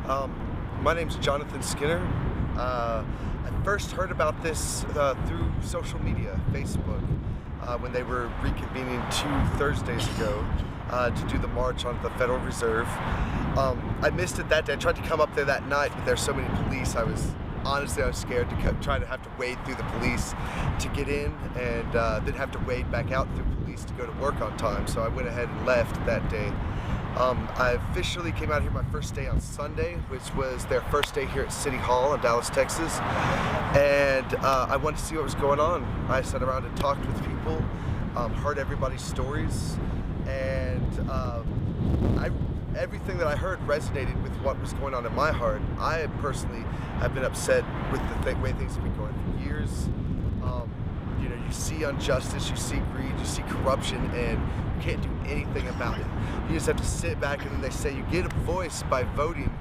My name's Jonathan Skinner. I first heard about this through social media, Facebook, when they were reconvening 2 Thursdays ago to do the march on the Federal Reserve. I missed it that day. I tried to come up there that night, but there's so many police. I was scared to try to have to wade through the police to get in, and then have to wade back out through police to go to work on time. So I went ahead and left that day. I officially came out here my first day on Sunday, which was their first day here at City Hall in Dallas, Texas. And I wanted to see what was going on. I sat around and talked with people, heard everybody's stories, and everything that I heard resonated with what was going on in my heart. I personally have been upset with the way things have been going for years. You see injustice, you see greed, you see corruption, and you can't do anything about it. You just have to sit back, and then they say you get a voice by voting,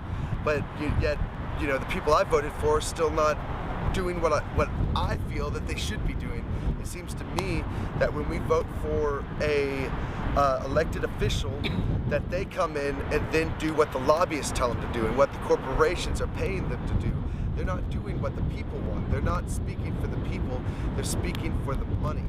but yet the people I voted for are still not doing what I feel that they should be doing. It seems to me that when we vote for a elected official, that they come in and then do what the lobbyists tell them to do and what the corporations are paying them to do. They're not doing what the people want. They're not speaking for the people. They're speaking for the money.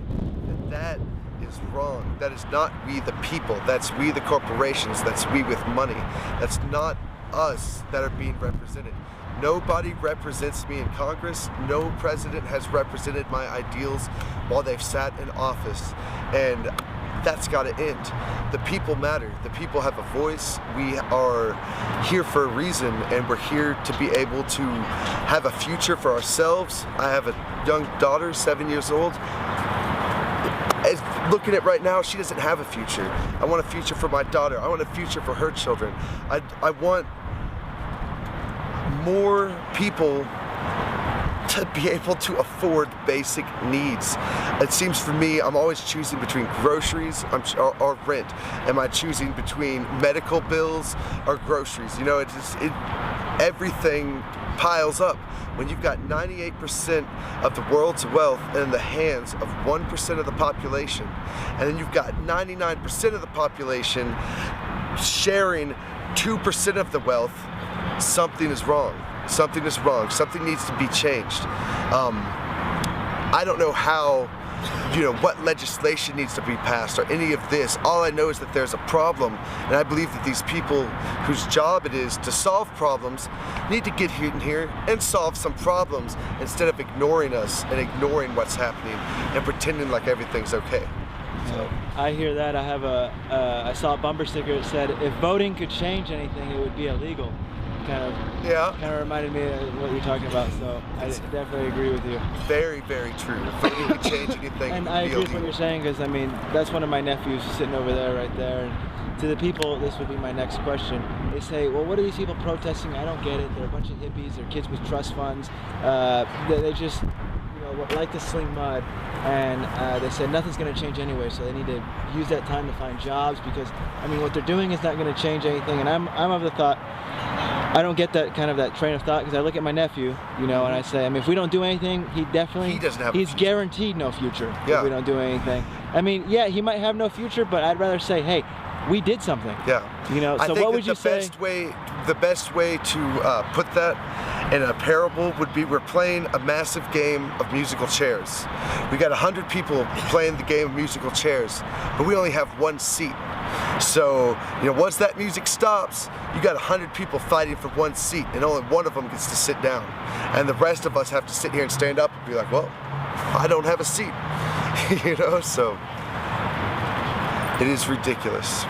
And that is wrong. That is not we the people. That's we the corporations. That's we with money. That's not us that are being represented. Nobody represents me in Congress. No president has represented my ideals while they've sat in office. And that's got to end. The people matter. The people have a voice. We are here for a reason, and we're here to be able to have a future for ourselves. I have a young daughter, 7 years old. Looking at right now, she doesn't have a future. I want a future for my daughter. I want a future for her children. I want more people to be able to afford basic needs. It seems for me, I'm always choosing between groceries or rent. Am I choosing between medical bills or groceries? Everything piles up. When you've got 98% of the world's wealth in the hands of 1% of the population, and then you've got 99% of the population sharing 2% of the wealth, something is wrong. Something is wrong. Something needs to be changed. I don't know how, what legislation needs to be passed or any of this. All I know is that there's a problem, and I believe that these people whose job it is to solve problems need to get in here and solve some problems instead of ignoring us and ignoring what's happening and pretending like everything's okay. So. I hear that. I saw a bumper sticker that said, if voting could change anything, it would be illegal. Kind of reminded me of what you're talking about, so I definitely agree with you. Very, very true. If voting could change anything, and I agree with what you're saying, because that's one of my nephews sitting over there, right there. And to the people, this would be my next question. They say, well, what are these people protesting? I don't get it. They're a bunch of hippies. They're kids with trust funds. They just like to sling mud, and they said nothing's going to change anyway, so they need to use that time to find jobs, because what they're doing is not going to change anything. And I'm of the thought, I don't get that train of thought, because I look at my nephew, and I say, if we don't do anything, he doesn't have he's guaranteed no future if we don't do anything. He might have no future, but I'd rather say, hey, we did something. Yeah. So what would you say? The best way to put that in a parable would be, we're playing a massive game of musical chairs. We got 100 people playing the game of musical chairs, but we only have one seat. So, once that music stops, you got 100 people fighting for one seat, and only one of them gets to sit down. And the rest of us have to sit here and stand up and be like, well, I don't have a seat. So it is ridiculous.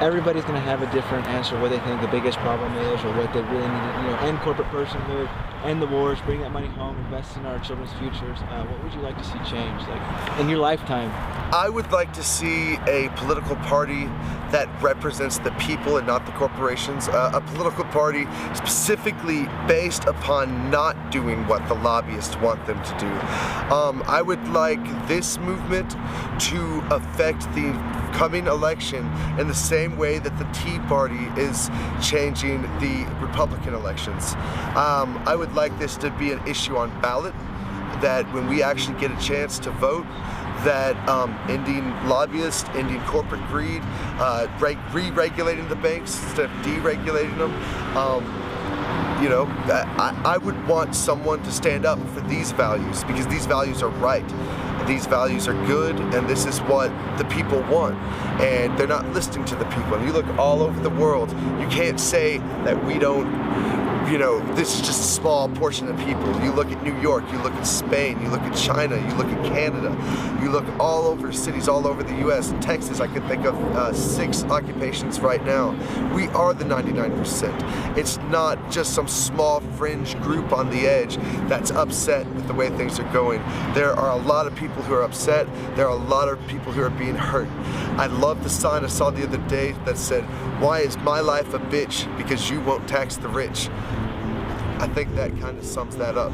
Everybody's going to have a different answer, what they think the biggest problem is, or what they really need to, end corporate personhood, end the wars, bring that money home, invest in our children's futures. What would you like to see change, in your lifetime? I would like to see a political party that represents the people and not the corporations. A political party specifically based upon not doing what the lobbyists want them to do. I would like this movement to affect the coming election in the same way that the Tea Party is changing the Republican elections. I would like this to be an issue on ballot, that when we actually get a chance to vote, that ending lobbyists, ending corporate greed, re-regulating the banks instead of deregulating them. You know, I would want someone to stand up for these values, because these values are right. These values are good, and this is what the people want. And they're not listening to the people. And you look all over the world, you can't say that we don't, you know, this is just a small portion of people. You look at New York, you look at Spain, you look at China, you look at Canada, you look all over cities all over the US. In Texas, I can think of 6 occupations right now. We are the 99%. It's not just some small fringe group on the edge that's upset with the way things are going. There are a lot of people who are upset. There are a lot of people who are being hurt. I love the sign I saw the other day that said, "Why is my life a bitch? Because you won't tax the rich." I think that kind of sums that up.